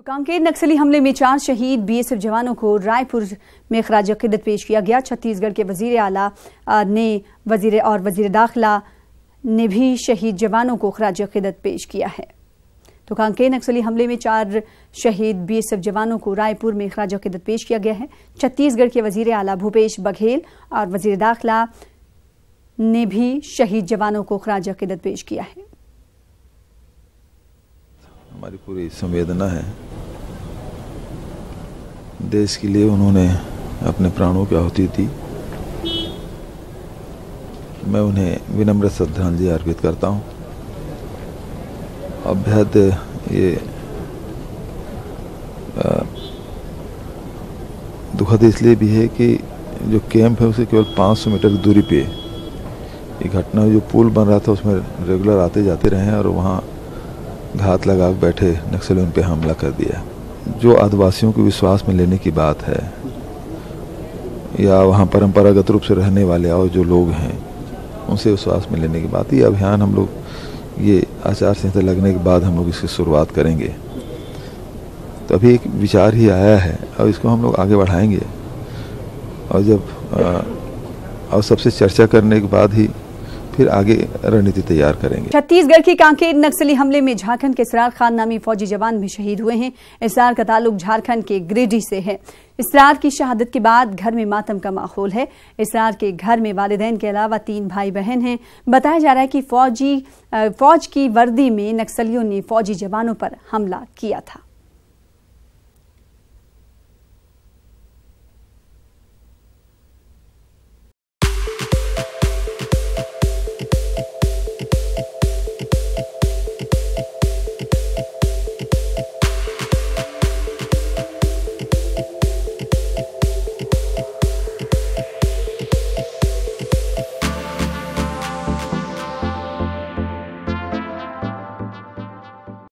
कांकेर नक्सली हमले में 4 शहीद बीएसएफ जवानों को रायपुर में खराज अकीदत पेश किया गया। छत्तीसगढ़ के वजीर आला ने वजीर दाखिला ने भी शहीद जवानों को खराज अकीदत पेश किया है। तो कांकेर नक्सली हमले में 4 शहीद बीएसएफ जवानों को रायपुर में खराज अकीदत पेश किया गया है। छत्तीसगढ़ के वजीर आला भूपेश बघेल और वजीर दाखिला ने भी शहीद जवानों को खराज अकीदत पेश किया है। हमारी पूरी संवेदना है, देश के लिए उन्होंने अपने प्राणों की आहुति दी। मैं उन्हें विनम्र श्रद्धांजलि अर्पित करता हूं। अब बेहद ये दुखद इसलिए भी है कि जो कैंप है उसे केवल 500 मीटर की दूरी पे ये घटना, जो पुल बन रहा था उसमें रेगुलर आते जाते रहे हैं और वहाँ घात लगा बैठे नक्सलियों पे हमला कर दिया। जो आदिवासियों को विश्वास में लेने की बात है या वहाँ परंपरागत रूप से रहने वाले और जो लोग हैं उनसे विश्वास में लेने की बात, ये अभियान हम लोग ये आचार संहिता लगने के बाद हम लोग इसकी शुरुआत करेंगे। तो अभी एक विचार ही आया है और इसको हम लोग आगे बढ़ाएंगे और जब और सबसे चर्चा करने के बाद ही फिर आगे रणनीति तैयार करेंगे। छत्तीसगढ़ के कांकेर नक्सली हमले में झारखंड के इसरार खान नामी फौजी जवान भी शहीद हुए हैं। इसरार का ताल्लुक झारखंड के गिरिडीह से है। इसरार की शहादत के बाद घर में मातम का माहौल है। इसरार के घर में वालिदैन के अलावा 3 भाई बहन हैं। बताया जा रहा है कि फौज की वर्दी में नक्सलियों ने फौजी जवानों पर हमला किया था।